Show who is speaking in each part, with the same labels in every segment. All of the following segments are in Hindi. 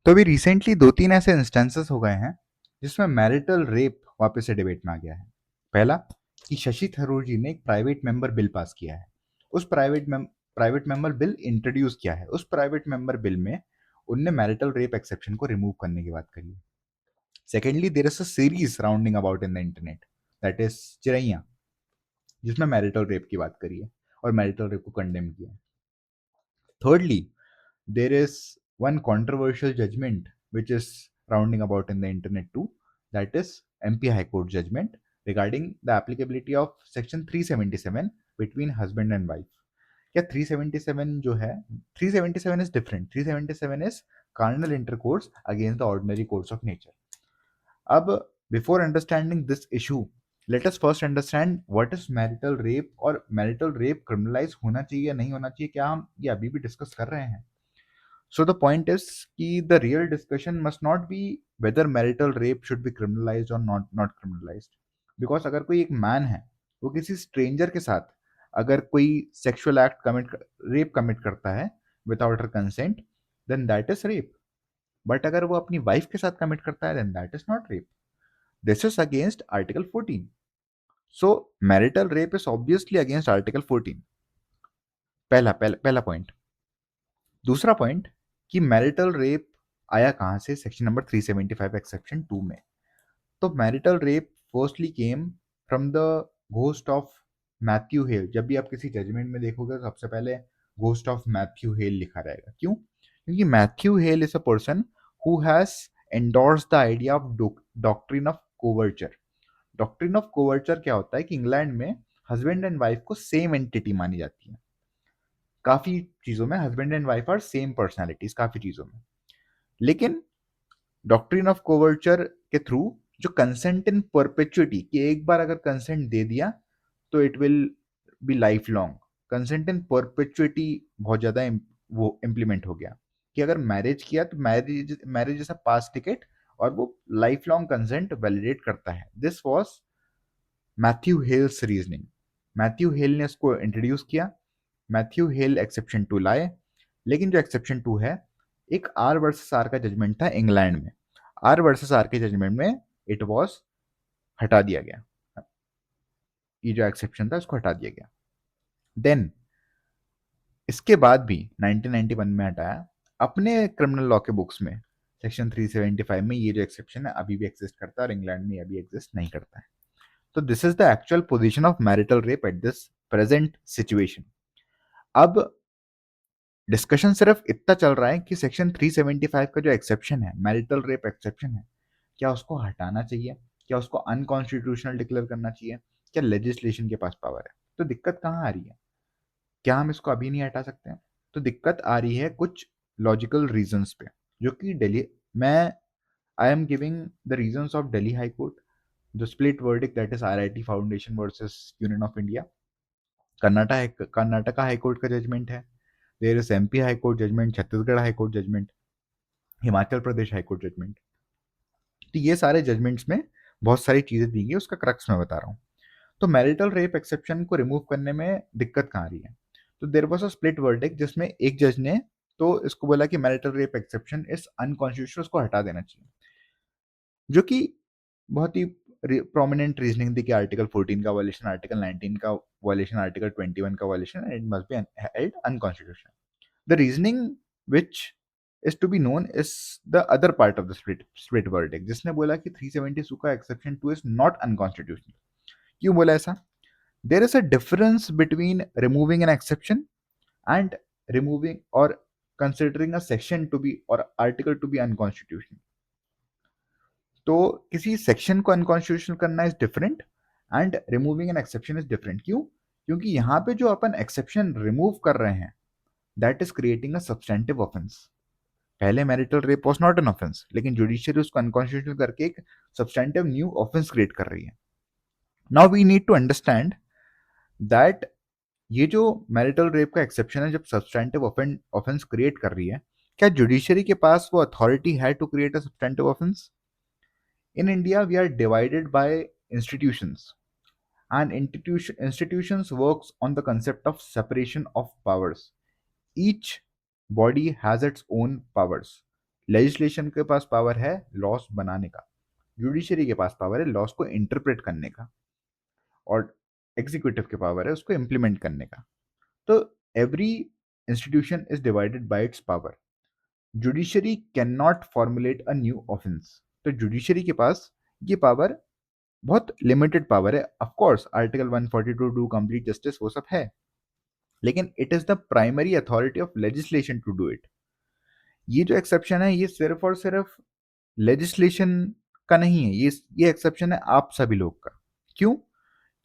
Speaker 1: तो अभी रिसेंटली 2-3 ऐसे इंस्टेंसेस हो गए हैं जिसमें मैरिटल रेप वापस से डिबेट में आ गया है। पहला कि शशि थरूर जी ने एक प्राइवेट मेंबर बिल पास किया है। उस प्राइवेट मेंबर बिल इंट्रोड्यूस किया है। उस प्राइवेट मेंबर बिल में उनने मैरिटल रेप एक्सेप्शन को रिमूव करने की बात करी है। Secondly there is a series rounding about in the internet that is चिरैया, जिसमें मैरिटल रेप की बात करी है और मैरिटल रेप को कंडेम किया है। Thirdly, there is one controversial judgment which is rounding about in the internet too, that is MP High Court judgment regarding the applicability of section 377 between husband and wife. क्या 377 जो है, 377 is different. 377 is carnal intercourse against the ordinary course of nature. अब before understanding this issue, let us first understand what is marital rape और मैरिटल रेप क्रिमिनलाइज होना चाहिए या नहीं होना चाहिए, क्या हम ये अभी भी डिस्कस कर रहे हैं. सो द पॉइंट इज कि the real discussion must not be whether marital rape should be criminalised और नॉट नॉट क्रिमिनलाइज्ड. बिकॉज अगर कोई एक मैन है वो किसी स्ट्रेंजर के साथ अगर कोई सेक्सुअल एक्ट रेप कमिट करता है without her consent, then that is rape. But अगर वो अपनी वाइफ के साथ कमिट करता है, then that is not rape. This is against Article 14. So marital rape is obviously against Article 14. पहला पॉइंट. दूसरा पॉइंट कि मैरिटल रेप आया कहां से सेक्शन नंबर 375 एक्सेप्शन 2 में. तो marital rape firstly came from the ghost of Matthew hello. जब भी आप किसी जजमेंट में देखोगे तो सबसे पहले घोस्ट ऑफ मैथ्यू हेल लिखा रहेगा. क्यों? क्योंकि Matthew Hale is a person who has endorsed the idea of doctrine of coverture. Doctrine of coverture क्या होता है कि इंग्लैंड में हस्बैंड एंड वाइफ को सेम एंटिटी मानी जाती है. काफी चीजों में husband and wife are same personalities, काफी चीजों में. लेकिन डॉक्ट्रिन ऑफ कोवर्चर के थ्रू जो कंसेंट इन परपेचुइटी, कि एक बार अगर कंसेंट दे दिया तो it will be life long, consent in perpetuity बहुत ज्यादा वो इम्प्लीमेंट हो गया कि अगर मैरिज किया तो marriage marriage is a pass ticket और वो लाइफ लॉन्ग कंसेंट वैलिडेट करता है. This was Matthew Hale's reasoning. Matthew Hale ने इसको इंट्रोड्यूस किया. मैथ्यू हेल एक्सेप्शन 2 लाए. लेकिन जो एक्सेप्शन 2 है, एक आर वर्सेस आर का जजमेंट था इंग्लैंड में. आर वर्सेस आर के जजमेंट में इट वॉज हटा दिया गया. ये जो एक्सेप्शन था उसको हटा दिया गया. देन इसके बाद भी 1991 में हटाया. अपने क्रिमिनल लॉ के बुक्स में सेक्शन 375 में ये जो एक्सेप्शन है अभी भी एग्जिस्ट करता है और इंग्लैंड में अभी एग्जिस्ट नहीं करता है. तो this is the actual position of marital rape at this present situation. अब डिस्कशन सिर्फ इतना चल रहा है कि सेक्शन 375 का जो एक्सेप्शन है, मैरिटल रेप एक्सेप्शन है, क्या उसको हटाना चाहिए, क्या उसको अनकॉन्स्टिट्यूशनल डिक्लेयर करना चाहिए, क्या लेजिस्लेशन के पास पावर है. तो दिक्कत कहाँ आ रही है? क्या हम इसको अभी नहीं हटा सकते हैं? तो दिक्कत आ रही है कुछ लॉजिकल रीजंस पे, जो कि दिल्ली मैं I am giving the reasons of Delhi high court, the split verdict that is RIT foundation versus union of India. Karnataka high court का जजमेंट है. There is MP high court judgment, Chhattisgarh high court judgment, Himachal Pradesh high court judgment. तो ये सारे जजमेंट्स में बहुत सारी चीजें दी गई, उसका क्रक्स मैं बता रहा हूँ. तो मैरिटल रेप एक्सेप्शन को रिमूव करने में दिक्कत कहाँ आ रही है? तो there was a split verdict जिसमें एक जज ने तो इसको बोला कि marital rape exception is unconstitutional, उसको हटा देना चाहिए. जो कि बहुत ही प्रोमिनेंट रीजनिंग थी कि आर्टिकल 14 का वायलेशन, आर्टिकल 19 का वायलेशन, आर्टिकल 21 का violation, and it must be held unconstitutional. The reasoning which is to be known is the other part of the split verdict, जिसने बोला कि 372 का exception 2 is not unconstitutional. क्यों बोला ऐसा? There is a difference between removing an exception and removing or considering a section to be or article to be unconstitutional. तो किसी सेक्शन को अनकॉन्स्टिट्यूशनल करना is different and removing an exception is different. क्यों? क्योंकि यहाँ पे जो अपन एक्सेप्शन रिमूव कर रहे हैं that is creating a substantive offence. पहले marital rape was not an offence, लेकिन जुडिशियरी उसको अनकॉन्स्टिट्यूशनल करके एक सब्सटेंटिव न्यू ऑफेंस क्रिएट कर रही है. Now we need to understand that ये जो मैरिटल रेप का एक्सेप्शन है जब सब्सटेंटिव ऑफेंस क्रिएट कर रही है, क्या जुडिशियरी के पास वो अथॉरिटी है to create a substantive offence? In India we are divided by institutions, and institutions works on the concept of separation of powers. Each body has its own powers. Legislation के पास पावर है लॉस बनाने का, जुडिशरी के पास पावर है लॉस को इंटरप्रेट करने का, और एग्जीक्यूटिव के पावर है उसको इम्प्लीमेंट करने का। तो every institution is divided by its power. Judiciary can not formulate a new offence. तो जुडिशरी के पास ये पावर बहुत लिमिटेड पावर है। Of course article 142 do complete justice वो सब है, लेकिन it is the primary authority of legislation to do it. ये जो एक्सेप्शन है ये सिर्फ और सिर्फ लेजिस्लेशन का नहीं है, ये एक्सेप्शन है आप सभी लोग का। क्यों?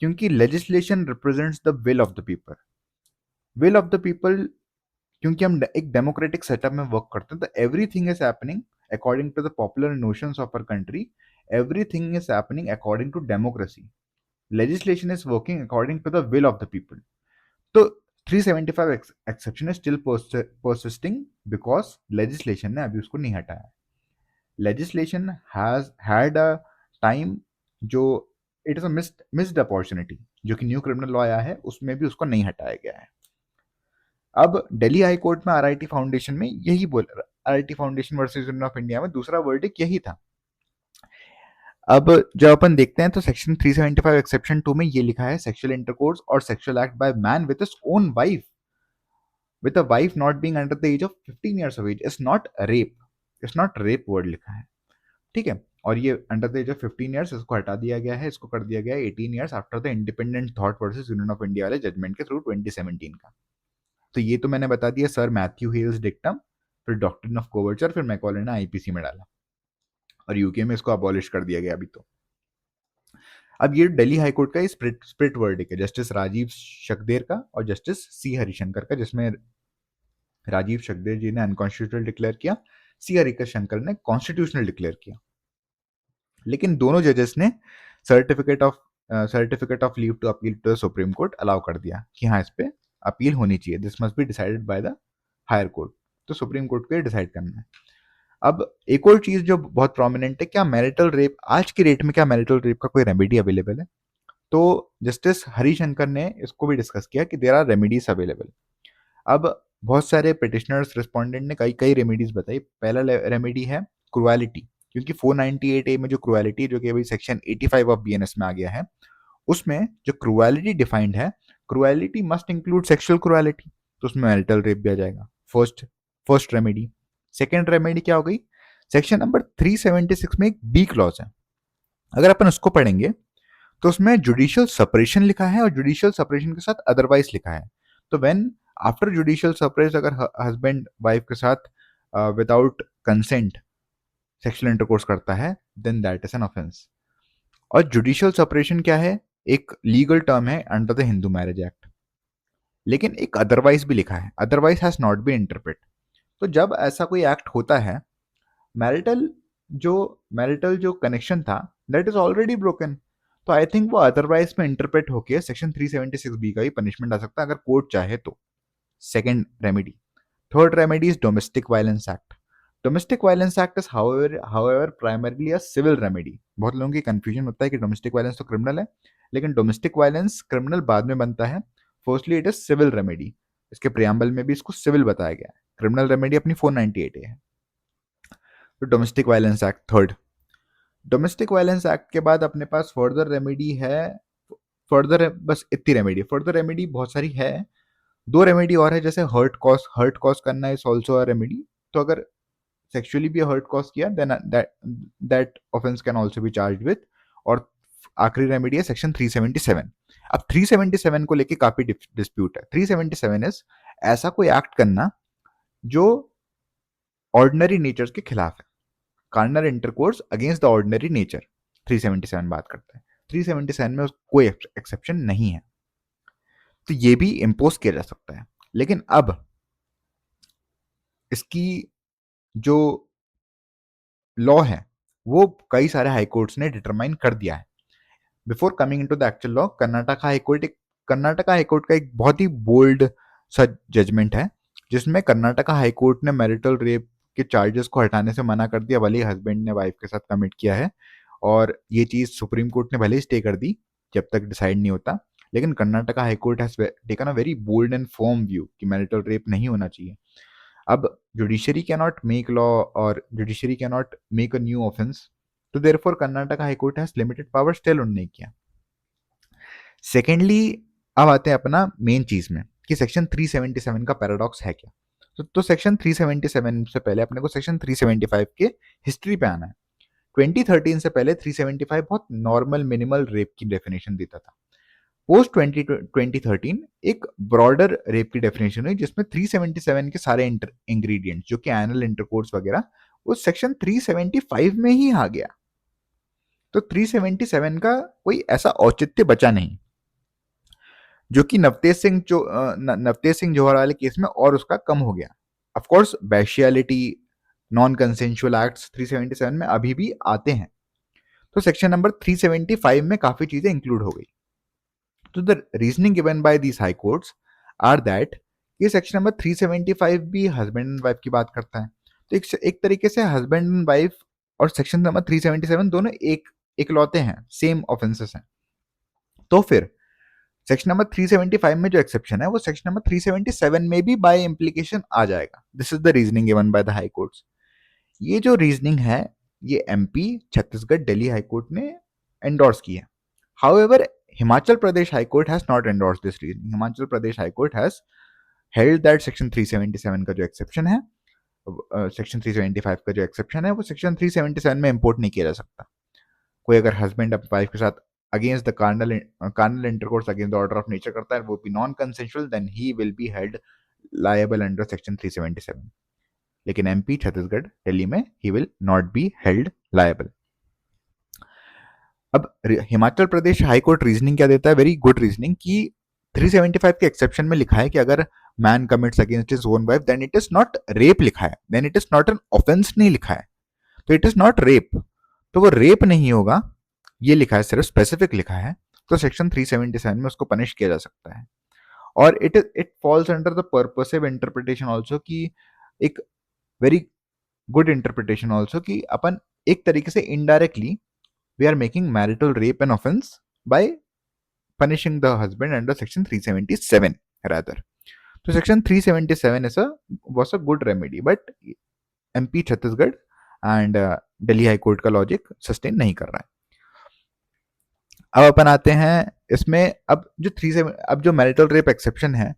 Speaker 1: क्योंकि legislation represents the will of the people. Will of the people, क्योंकि हम एक डेमोक्रेटिक सेटअप में वर्क करते हैं, तो everything is happening according to the popular notions of our country, everything is happening according to democracy. Legislation is working according to the will of the people. तो 375 exception is still persisting because legislation ने अभी उसको नहीं हटाया। Legislation has had a time जो it is a missed opportunity, जो कि न्यू क्रिमिनल लॉ आया है उसमें भी उसको नहीं हटाया गया है। अब दिल्ली हाई कोर्ट में आरआईटी फाउंडेशन में यही बोल, RIT foundation versus union of India में दूसरा वर्डिक्ट यही था। अब जब अपन देखते हैं तो सेक्शन 375 एक्सेप्शन 2 में ये लिखा है, सेक्सुअल इंटरकोर्स और sexual act by man with his own wife, with a wife not being under the age of 15 years of age is not rape. It's not rape word लिखा है, ठीक है। और ये under the age of 15 years इसको हटा दिया गया है, इसको कर दिया गया है 18 years after the independent thought versus union of India वाले जजमेंट के थ्रू 2017 का। तो ये तो मैंने बता दिया सर मैथ्यू हेल्स डिक्टम, फिर डॉक्ट्रिन ऑफ कोवर्चर, फिर मैकॉले ने आईपीसी में डाला और यूके में इसको अबॉलिश कर दिया गया अभी तो। अब ये दिल्ली हाईकोर्ट का स्प्लिट वर्डिक्ट है, जस्टिस राजीव शकदेर का और जस्टिस सी हरिशंकर का, जिसमें राजीव शकदेर जी ने अनकॉन्स्टिट्यूशनल डिक्लेयर किया, सी हरिशंकर ने कॉन्स्टिट्यूशनल डिक्लेयर किया। लेकिन दोनों जजेस ने certificate of leave to appeal to the supreme court allow कर दिया कि हाँ इस पे अपील होनी चाहिए, this must be decided by the higher court. तो सुप्रीम कोर्ट को डिसाइड करना है। अब एक और चीज जो बहुत प्रोमिनेंट है, क्या मैरिटल रेप आज की डेट में, क्या मैरिटल रेप का कोई रेमेडी अवेलेबल है? तो जस्टिस हरिशंकर ने इसको भी डिस्कस किया कि देयर आर रेमेडीज अवेलेबल। अब बहुत सारे पिटिशनर्स रिस्पोंडेंट ने कई कई रेमेडीज बताई। पहला रेमेडी है क्रुएलिटी, क्योंकि 498A में जो क्रुएलिटी, जो कि अभी सेक्शन 85 ऑफ बीएनएस में आ गया है, उसमें जो क्रुएलिटी डिफाइंड है, cruelty must include sexual cruelty, तो उसमें मैरिटल रेप भी आ जाएगा। First remedy. सेकेंड रेमेडी क्या हो गई? सेक्शन नंबर 376 में एक बी क्लॉज है, अगर अपन उसको पढ़ेंगे तो उसमें जुडिशियल सेपरेशन लिखा है और जुडिशियल सेपरेशन के साथ अदरवाइज लिखा है। तो व्हेन आफ्टर जुडिशियल सेपरेशन अगर हस्बैंड वाइफ के साथ विदाउट कंसेंट सेक्सुअल इंटरकोर्स करता है, then that is an offence. और जुडिशियल सेपरेशन क्या है? एक लीगल टर्म है under the Hindu marriage act, लेकिन एक अदरवाइज भी लिखा है, otherwise has not been interpret. तो जब ऐसा कोई एक्ट होता है, मैरिटल जो कनेक्शन था दैट इज ऑलरेडी ब्रोकन, तो आई थिंक वो अदरवाइज में इंटरप्रेट होके सेक्शन 376 बी का भी पनिशमेंट आ सकता है अगर कोर्ट चाहे तो। Second remedy. Third remedy is domestic violence act. Domestic violence act is however primarily a civil remedy. बहुत लोगों की कंफ्यूजन होता है कि डोमेस्टिक वायलेंस तो क्रिमिनल है, लेकिन डोमेस्टिक वायलेंस क्रिमिनल बाद में बनता है। Firstly it is civil remedy, इसके प्रियम्बल में भी इसको सिविल बताया गया है। क्रिमिनल रेमेडी अपनी 498A है। तो domestic violence act third. Domestic violence act के बाद अपने पास फर्दर रेमेडी है, फर्दर बस इतनी रेमेडी, फर्दर रेमेडी बहुत सारी है। दो रेमेडी और है, जैसे हर्ट कॉज करना इज ऑल्सो अ रेमेडी। तो अगर सेक्सुअली भी हर्ट कॉज किया then that offence can also be charge with. और आखिरी रेमेडी है सेक्शन 377। अब 377 को लेके काफी डिस्प्यूट है। 377 इज ऐसा कोई एक्ट करना जो ऑर्डिनरी नेचर के खिलाफ है, carnal intercourse against the ordinary nature 377 बात करता है। 377 में कोई एक्सेप्शन नहीं है, तो ये भी इम्पोज किया जा सकता है। लेकिन अब इसकी जो लॉ है वो कई सारे हाई कोर्ट्स ने डिटरमाइन कर दिया है। Before coming into the actual law, Karnataka high court का एक बहुत ही बोल्ड सा जजमेंट है, जिसमें कर्नाटका हाई कोर्ट ने मैरिटल रेप के चार्जेस को हटाने से मना कर दिया, भले ही हस्बैंड ने वाइफ के साथ कमिट किया है। और ये चीज सुप्रीम कोर्ट ने भले ही स्टे कर दी जब तक डिसाइड नहीं होता, लेकिन Karnataka high court has taken a very bold and firm view कि मैरिटल रेप नहीं होना चाहिए। अब जुडिशरी कैनॉट मेक लॉ और judiciary cannot make a new offence, तो therefore Karnataka high court has limited power, still उन्होंने किया। सेकेंडली, अब आते हैं अपना मेन चीज में कि सेक्शन 377 का पैराडॉक्स है क्या। तो सेक्शन 377 से पहले अपने को सेक्शन 375 के हिस्ट्री पे आना है। 2013 से पहले 375 बहुत नॉर्मल मिनिमल रेप की डेफिनेशन देता था। पोस्ट 2013 एक ब्रॉडर रेप की डेफिनेशन हुई जिसमें 377 के सारे इंग्रेडिएंट्स जो कि एनल इंटरकोर्स वगैरह वो सेक्शन 375 में ही आ गया। तो 377 का कोई ऐसा औचित्य बचा नहीं, जो कि नवतेज सिंह जौहर वाले केस में और उसका कम हो गया। Of course bestiality, non consensual acts 377 में अभी भी आते हैं, तो सेक्शन नंबर 375 में काफी चीजें इंक्लूड हो गई। तो the reasoning given by these high courts are that ये सेक्शन नंबर 375 भी हस्बैंड एंड वाइफ की बात करता है। तो एक तरीके से हस्बैंड एंड वाइफ और सेक्शन नंबर 377 दोनों एक इकलौते हैं, सेम ऑफेंसेस हैं। तो फिर सेक्शन नंबर 375 में जो एक्सेप्शन है वो सेक्शन नंबर 377 में भी बाय इम्प्लीकेशन आ जाएगा। This is the reasoning given by the high courts. ये जो रीजनिंग है ये MP, Chhattisgarh, Delhi high court ने एंडोर्स की है। However Himachal Pradesh high court has not endorse this reasoning. Himachal Pradesh high court has held that section 377 का जो एक्सेप्शन है, सेक्शन 375 का जो एक्सेप्शन है वो सेक्शन 377 में इंपोर्ट नहीं किया जा सकता। कोई अगर हस्बैंड अपनी वाइफ के साथ against the carnal intercourse against the order of nature करता है, वो भी non consensual, then he will be held liable under section 377। लेकिन एमपी, छत्तीसगढ़, दिल्ली में he will not be held liable. अब Himachal Pradesh high court reasoning क्या देता है, वेरी गुड रीजनिंग, कि 375 के एक्सेप्शन में लिखा है कि अगर man commits against his own wife then it is not rape लिखा है, then it is not an offence नहीं लिखा है, तो इट इज नॉट रेप, तो वो रेप नहीं होगा, ये लिखा है, सिर्फ स्पेसिफिक लिखा है, तो सेक्शन 377 में उसको पनिश किया जा सकता है। और it falls under the purposive interpretation also, कि एक वेरी गुड इंटरप्रिटेशन ऑल्सो, कि अपन एक तरीके से indirectly we are making marital rape an offence by punishing the husband under section 377 rather. So section 377 was a good remedy, but MP Chhattisgarh and Delhi high court का लॉजिक सस्टेन नहीं कर रहा है। अब अपन आते हैं इसमें, अब जो मैरिटल रेप एक्सेप्शन है,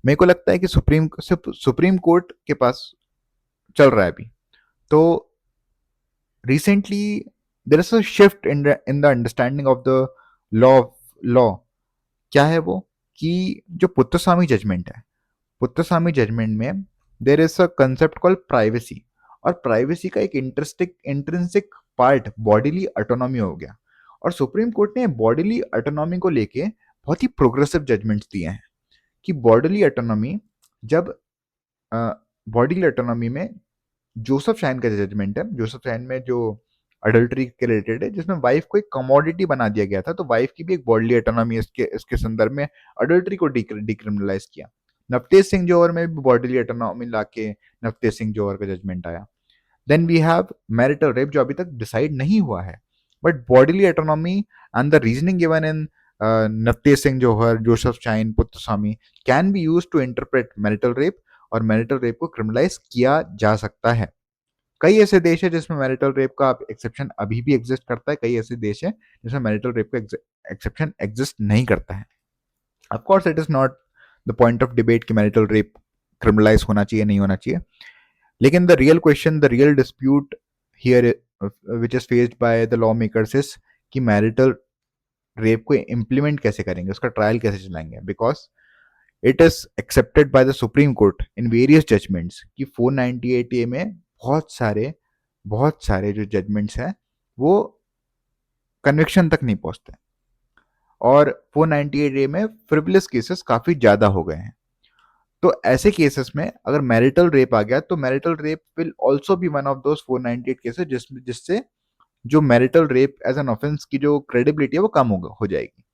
Speaker 1: मेरे को लगता है कि सुप्रीम कोर्ट के पास चल रहा है अभी। तो recently there is a shift in the understanding of the law. क्या है वो, कि जो पुत्तस्वामी जजमेंट है, पुत्तस्वामी जजमेंट में there is a concept called privacy, और प्राइवेसी का एक इंट्रिंसिक पार्ट बॉडीली ऑटोनॉमी हो गया। और सुप्रीम कोर्ट ने बॉडीली ऑटोनॉमी को लेके बहुत ही प्रोग्रेसिव जजमेंट्स दिए हैं कि बॉडीली ऑटोनॉमी, जब बॉडीली ऑटोनॉमी में जोसेफ शाइन का जजमेंट है, जोसेफ शाइन में जो अडल्ट्री के रिलेटेड है, जिसमें वाइफ को एक कमोडिटी बना दिया गया था, तो वाइफ की भी एक बॉडीली ऑटोनॉमी इसके संदर्भ में अडल्ट्री को डिक्रिमिनलाइज किया। नवतेज सिंह जौहर में भी बॉडीली ऑटोनॉमी लाके नवतेज सिंह जौहर का जजमेंट आया। Then we have marital rape, जो अभी तक डिसाइड नहीं हुआ है, but bodily autonomy and the reasoning given in Navtej Singh Johar, Joseph Shine, Puttaswamy can be used to interpret marital rape, और मैरिटल रेप को क्रिमिनलाइज किया जा सकता है। कई ऐसे देश है जिसमें मैरिटल रेप का एक्सेप्शन अभी भी एग्जिस्ट करता है, कई ऐसे देश है जिसमें मैरिटल रेप का एक्सेप्शन एग्जिस्ट नहीं करता है। Of course it is not the point of debate कि मैरिटल रेप क्रिमिनलाइज होना चाहिए नहीं होना चाहिए, लेकिन the real question, the real dispute here which is faced by the law makers is कि मैरिटल रेप को इम्प्लीमेंट कैसे करेंगे, उसका ट्रायल कैसे चलाएंगे, because it is accepted by the supreme court in various judgments कि 498A में बहुत सारे जो जजमेंट्स हैं वो कन्विक्शन तक नहीं पहुंचते, और 498A में फ्रिवलेस केसेस काफी ज्यादा हो गए हैं। तो ऐसे केसेस में अगर मैरिटल रेप आ गया, तो marital rape will also be one of those 498 cases जिससे जो marital rape as an offence की जो क्रेडिबिलिटी है वो कम हो जाएगी।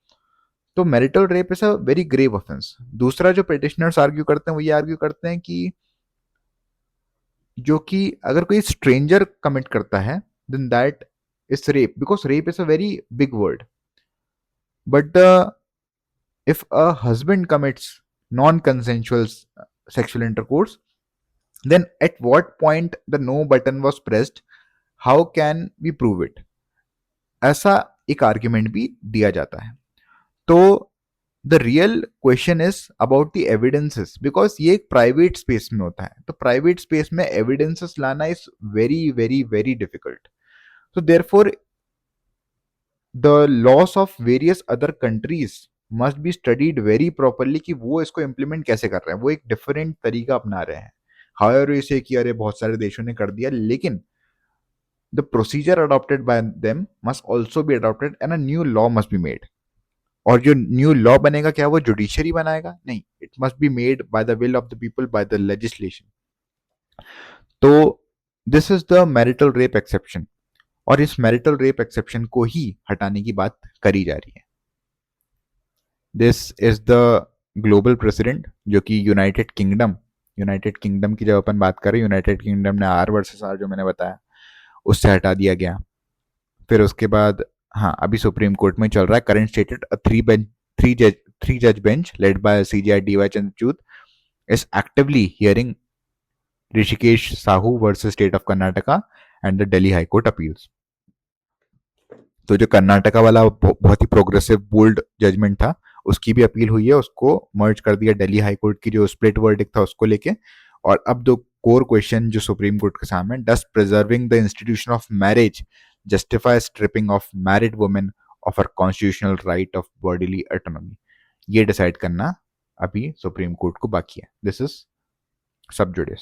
Speaker 1: तो marital rape is a very grave offence. दूसरा जो पिटिशनर्स आर्ग्यू करते हैं वो ये आर्ग्यू करते हैं कि जो कि अगर कोई स्ट्रेंजर कमिट करता है then that is rape, because rape is a very big word, but if a husband commits non-consensual sexual intercourse, then at what point the no button was pressed, how can we prove it? ऐसा एक आर्ग्यूमेंट भी दिया जाता है. तो the real question is about the evidences, because ये एक प्राइवेट स्पेस में होता है. तो प्राइवेट स्पेस में एविडेंसेस लाना is very very very difficult. So therefore, the laws of various other countries must be studied very properly कि वो इसको implement कैसे कर रहे हैं. वो एक different तरीका अपना रहे हैं. However, इसे कि अरे बहुत सारे देशों ने कर दिया, लेकिन the procedure adopted by them must also be adopted and a new law must be made. और जो न्यू लॉ बनेगा क्या वो जुडिशरी बनाएगा? नहीं, it must be made by the will of the people, by the legislation. तो this is the marital rape exception, और इस मैरिटल रेप एक्सेप्शन को ही हटाने की बात करी जा रही है. This is the global president, जो कि यूनाइटेड किंगडम की जब अपन बात करें, यूनाइटेड किंगडम ने आर वर्सेस आर जो मैंने बताया उससे हटा दिया गया. फिर उसके बाद हाँ, अभी सुप्रीम कोर्ट में चल रहा है. करंट स्टेटेड थ्री जज bench led by CJI DY Chandrachud is actively hearing Rishikesh Sahu versus State of Karnataka and the Delhi High Court appeals. तो जो कर्नाटका वाला बहुत ही प्रोग्रेसिव बोल्ड जजमेंट था, उसकी भी अपील हुई है. उसको मर्ज कर दिया दिल्ली हाई कोर्ट की जो स्प्लिट वर्डिक्ट था उसको लेके. और अब दो कोर क्वेश्चन जो सुप्रीम कोर्ट के सामने, does preserving the institution of marriage justify stripping of married women of her constitutional right of bodily autonomy. ये डिसाइड करना अभी सुप्रीम कोर्ट को बाकी है. दिस इज सब जुडिस.